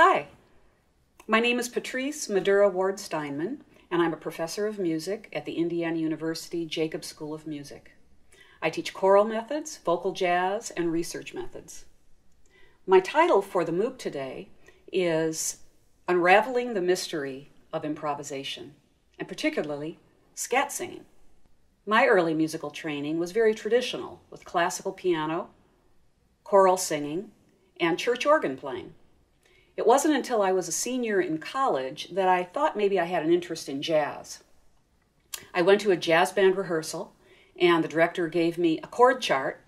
Hi, my name is Patrice Madura Steinman, and I'm a professor of music at the Indiana University Jacobs School of Music. I teach choral methods, vocal jazz, and research methods. My title for the MOOC today is Unraveling the Mystery of Improvisation, and particularly scat singing. My early musical training was very traditional, with classical piano, choral singing, and church organ playing. It wasn't until I was a senior in college that I thought maybe I had an interest in jazz. I went to a jazz band rehearsal, and the director gave me a chord chart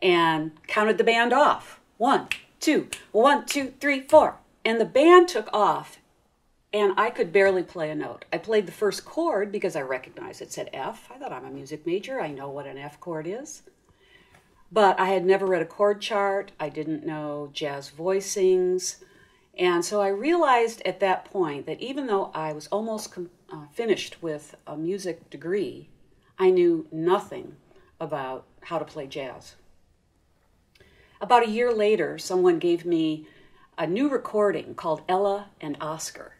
and counted the band off. 1, 2, 1, 2, 3, 4. And the band took off, and I could barely play a note. I played the first chord because I recognized it said F. I thought, I'm a music major. I know what an F chord is. But I had never read a chord chart. I didn't know jazz voicings. And so I realized at that point that even though I was almost finished with a music degree, I knew nothing about how to play jazz. About a year later, someone gave me a new recording called Ella and Oscar,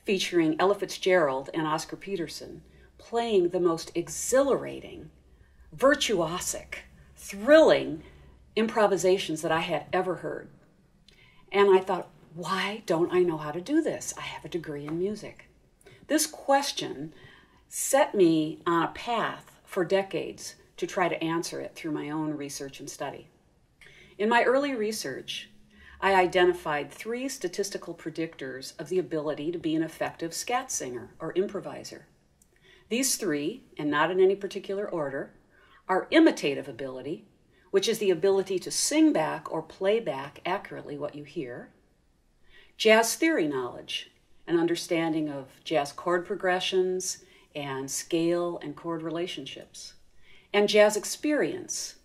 featuring Ella Fitzgerald and Oscar Peterson playing the most exhilarating, virtuosic, thrilling improvisations that I had ever heard. And I thought, why don't I know how to do this? I have a degree in music. This question set me on a path for decades to try to answer it through my own research and study. In my early research, I identified 3 statistical predictors of the ability to be an effective scat singer or improviser. These 3, and not in any particular order, are imitative ability, which is the ability to sing back or play back accurately what you hear, jazz theory knowledge, an understanding of jazz chord progressions and scale and chord relationships, and jazz experience,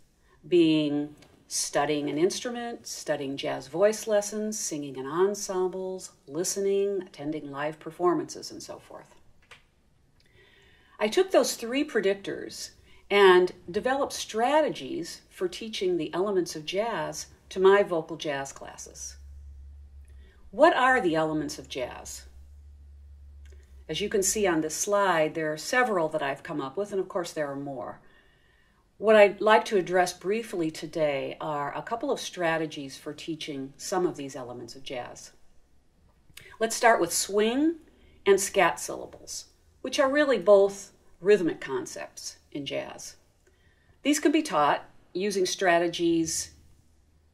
being studying an instrument, studying jazz voice lessons, singing in ensembles, listening, attending live performances, and so forth. I took those 3 predictors and developed strategies for teaching the elements of jazz to my vocal jazz classes. What are the elements of jazz? As you can see on this slide, there are several that I've come up with, and of course there are more. What I'd like to address briefly today are a couple of strategies for teaching some of these elements of jazz. Let's start with swing and scat syllables, which are really both rhythmic concepts in jazz. These can be taught using strategies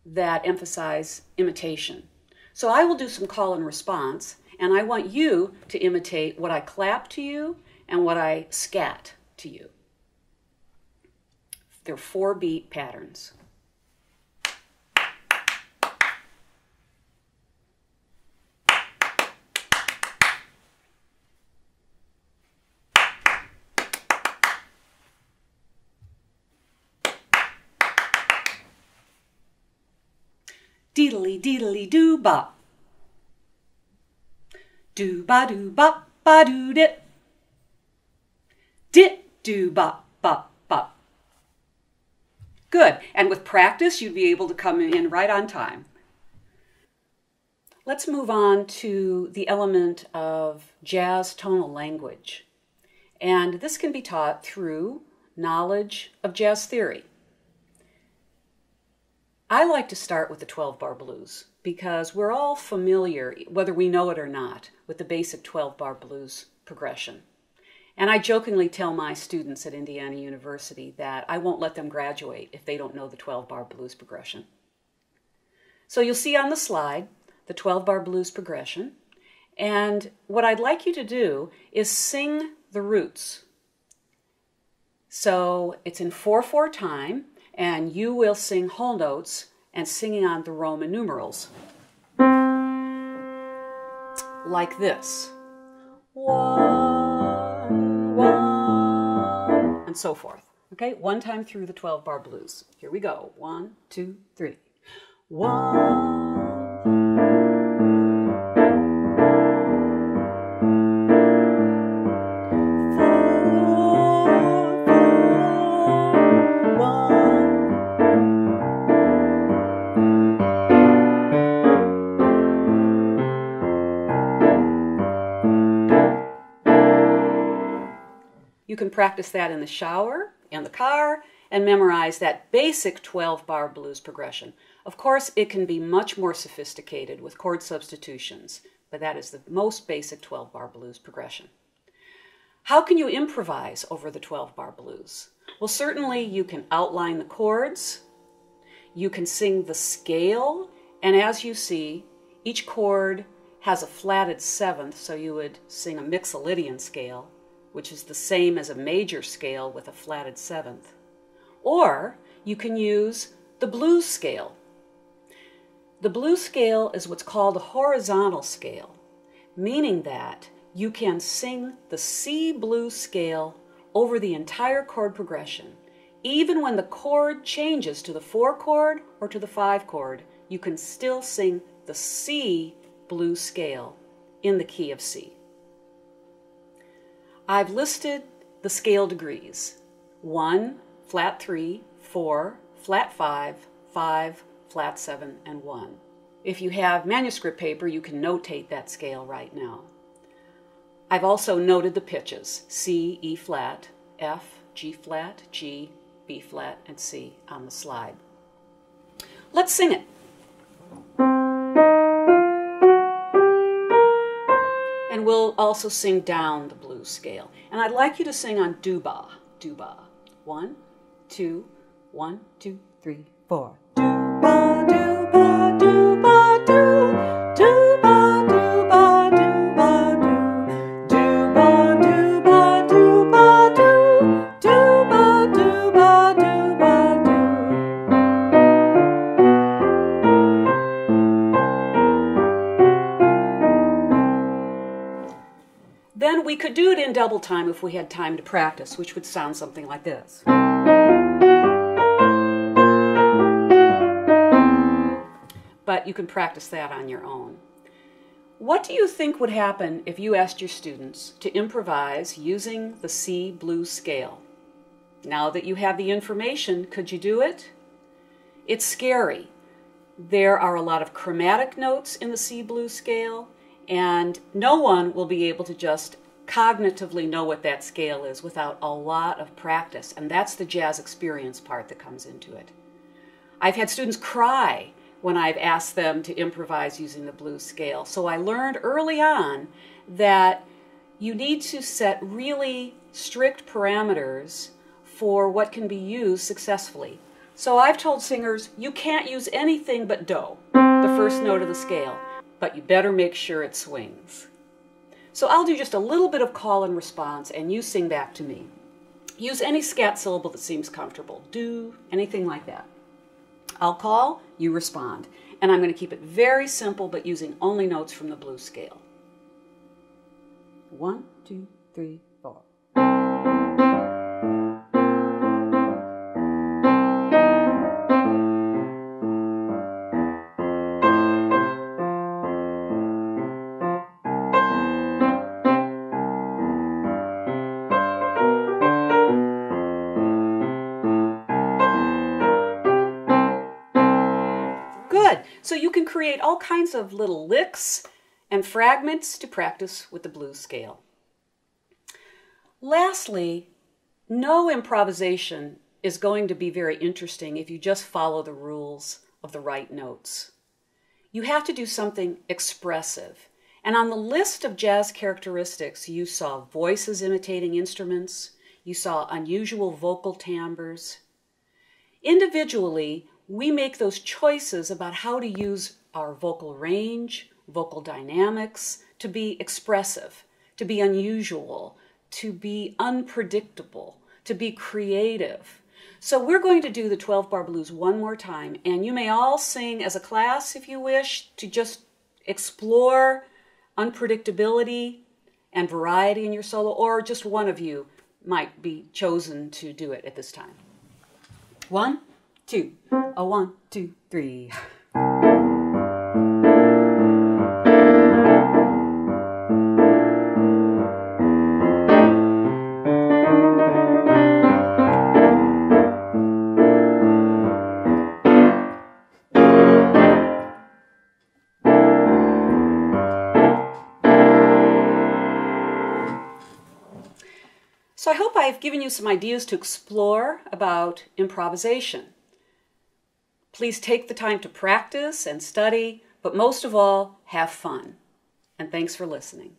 that emphasize imitation. So I will do some call and response, and I want you to imitate what I clap to you and what I scat to you. They're 4-beat patterns. Deedly deedly doo bop. Doo ba doo bop ba doo dit. Dit doo bop bop bop. Good. And with practice, you'd be able to come in right on time. Let's move on to the element of jazz tonal language. And this can be taught through knowledge of jazz theory. I like to start with the 12-bar blues because we're all familiar, whether we know it or not, with the basic 12-bar blues progression. And I jokingly tell my students at Indiana University that I won't let them graduate if they don't know the 12-bar blues progression. So you'll see on the slide the 12-bar blues progression. And what I'd like you to do is sing the roots. So it's in 4/4 time, and you will sing whole notes and singing on the Roman numerals. Like this. 1, 1, and so forth. Okay, 1 time through the 12-bar blues. Here we go. 1, 2, 3. 1. You can practice that in the shower, in the car, and memorize that basic 12-bar blues progression. Of course, it can be much more sophisticated with chord substitutions, but that is the most basic 12-bar blues progression. How can you improvise over the 12-bar blues? Well, certainly you can outline the chords, you can sing the scale, and as you see, each chord has a flatted seventh, so you would sing a Mixolydian scale, which is the same as a major scale with a flatted seventh. Or you can use the blues scale. The blues scale is what's called a horizontal scale, meaning that you can sing the C blues scale over the entire chord progression. Even when the chord changes to the 4 chord or to the 5 chord, you can still sing the C blues scale in the key of C. I've listed the scale degrees: 1, flat 3, 4, flat 5, 5, flat 7, and 1. If you have manuscript paper, you can notate that scale right now. I've also noted the pitches: C, E flat, F, G flat, G, B flat, and C on the slide. Let's sing it. And we'll also sing down the blues scale. And I'd like you to sing on do-ba, do-ba. 1, 2, 1, 2, 3, 4. Do-ba, do-ba, do-ba, do. Do-ba, do-ba, do-ba, do. Do-ba, do-ba, do-ba, do. Do-ba, do-ba, do-ba, do. Then we could do it in double time if we had time to practice, which would sound something like this. But you can practice that on your own. What do you think would happen if you asked your students to improvise using the C blues scale? Now that you have the information, could you do it? It's scary. There are a lot of chromatic notes in the C blues scale, and no one will be able to just cognitively know what that scale is without a lot of practice, and that's the jazz experience part that comes into it. I've had students cry when I've asked them to improvise using the blues scale, so I learned early on that you need to set really strict parameters for what can be used successfully. So I've told singers, you can't use anything but do, the first note of the scale, but you better make sure it swings. So I'll do just a little bit of call and response, and you sing back to me. Use any scat syllable that seems comfortable. Do, anything like that. I'll call, you respond. And I'm going to keep it very simple, but using only notes from the blues scale. 1, 2, 3, 4. So you can create all kinds of little licks and fragments to practice with the blues scale. Lastly, no improvisation is going to be very interesting if you just follow the rules of the right notes. You have to do something expressive. And on the list of jazz characteristics, you saw voices imitating instruments, you saw unusual vocal timbres. Individually, we make those choices about how to use our vocal range, vocal dynamics, to be expressive, to be unusual, to be unpredictable, to be creative. So we're going to do the 12-bar blues one more time, and you may all sing as a class if you wish to just explore unpredictability and variety in your solo, or just one of you might be chosen to do it at this time. 1, 2, a 1, 2, 3. So I hope I've given you some ideas to explore about improvisation. Please take the time to practice and study, but most of all, have fun. And thanks for listening.